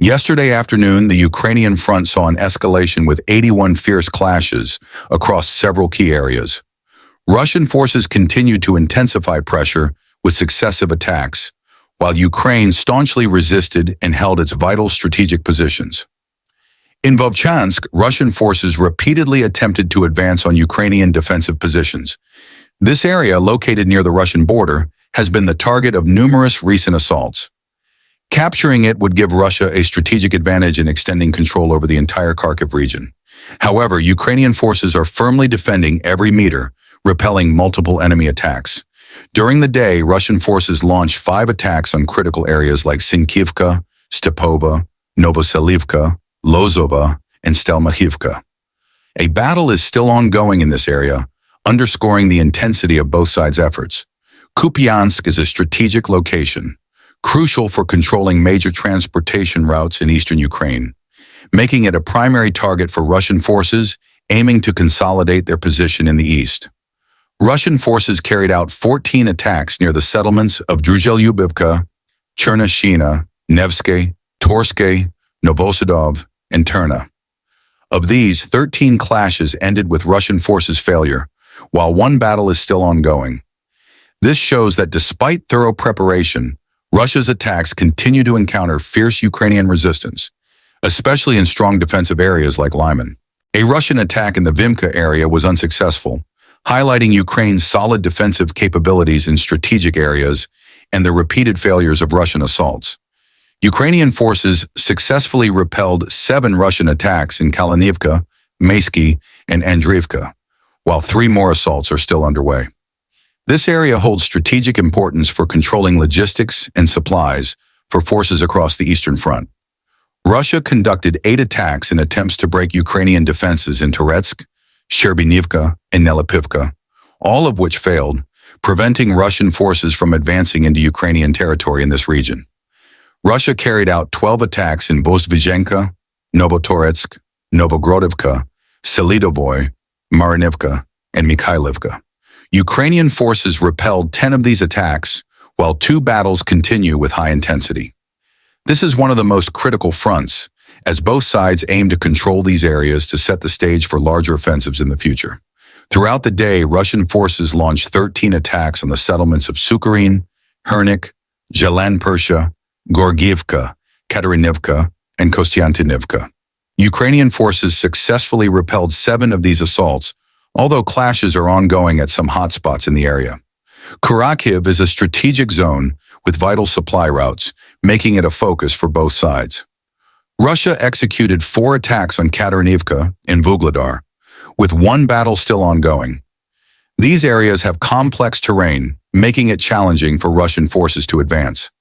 Yesterday afternoon, the Ukrainian front saw an escalation with 81 fierce clashes across several key areas. Russian forces continued to intensify pressure with successive attacks, while Ukraine staunchly resisted and held its vital strategic positions. In Vovchansk, Russian forces repeatedly attempted to advance on Ukrainian defensive positions. This area, located near the Russian border, has been the target of numerous recent assaults. Capturing it would give Russia a strategic advantage in extending control over the entire Kharkiv region. However, Ukrainian forces are firmly defending every meter, repelling multiple enemy attacks. During the day, Russian forces launched 5 attacks on critical areas like Synkivka, Stepova, Novoselivka, Lozova, and Stelmachivka. A battle is still ongoing in this area, underscoring the intensity of both sides' efforts. Kupiansk is a strategic location, crucial for controlling major transportation routes in eastern Ukraine, making it a primary target for Russian forces aiming to consolidate their position in the east. Russian forces carried out 14 attacks near the settlements of Druzhelyubivka, Chernashina, Nevsky, Torske, Novosadov, and Terna. Of these, 13 clashes ended with Russian forces' failure, while 1 battle is still ongoing. This shows that despite thorough preparation, Russia's attacks continue to encounter fierce Ukrainian resistance, especially in strong defensive areas like Lyman. A Russian attack in the Vimka area was unsuccessful, highlighting Ukraine's solid defensive capabilities in strategic areas and the repeated failures of Russian assaults. Ukrainian forces successfully repelled 7 Russian attacks in Kalinivka, Maysky, and Andriivka, while 3 more assaults are still underway. This area holds strategic importance for controlling logistics and supplies for forces across the Eastern Front. Russia conducted 8 attacks in attempts to break Ukrainian defenses in Toretsk, Sherbinivka, and Nelipivka, all of which failed, preventing Russian forces from advancing into Ukrainian territory in this region. Russia carried out 12 attacks in Vozdvizhenka, Novotoretsk, Novogrodivka, Selidovoy, Marinivka, and Mikhailivka. Ukrainian forces repelled 10 of these attacks, while 2 battles continue with high intensity. This is one of the most critical fronts, as both sides aim to control these areas to set the stage for larger offensives in the future. Throughout the day, Russian forces launched 13 attacks on the settlements of Sukharin, Hernik, Zelan-Persha, Gorgievka, Katerinivka, and Kostyantinivka. Ukrainian forces successfully repelled 7 of these assaults, although clashes are ongoing at some hotspots in the area. Kharkiv is a strategic zone with vital supply routes, making it a focus for both sides. Russia executed 4 attacks on Katerinivka and Vuhledar, with 1 battle still ongoing. These areas have complex terrain, making it challenging for Russian forces to advance.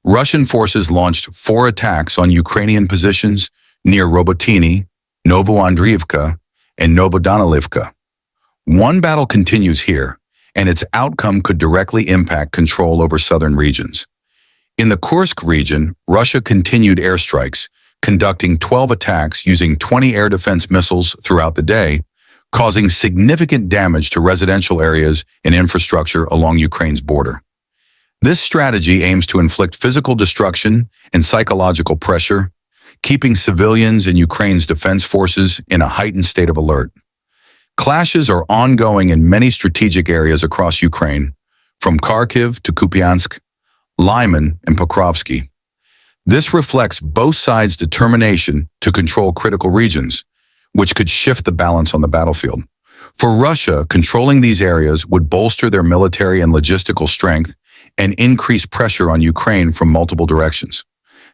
Russian forces launched 4 attacks on Ukrainian positions near Robotini, Novoandriivka, and Novodanilivka. 1 battle continues here, and its outcome could directly impact control over southern regions. In the Kursk region, Russia continued airstrikes, conducting 12 attacks using 20 air defense missiles throughout the day, causing significant damage to residential areas and infrastructure along Ukraine's border. This strategy aims to inflict physical destruction and psychological pressure, keeping civilians and Ukraine's defense forces in a heightened state of alert. Clashes are ongoing in many strategic areas across Ukraine, from Kharkiv to Kupiansk, Lyman, and Pokrovsky. This reflects both sides' determination to control critical regions, which could shift the balance on the battlefield. For Russia, controlling these areas would bolster their military and logistical strength and increase pressure on Ukraine from multiple directions.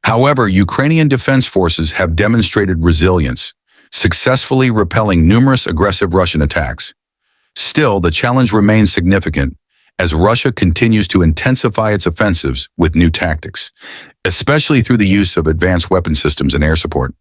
However, Ukrainian defense forces have demonstrated resilience, successfully repelling numerous aggressive Russian attacks. Still, the challenge remains significant as Russia continues to intensify its offensives with new tactics, especially through the use of advanced weapon systems and air support.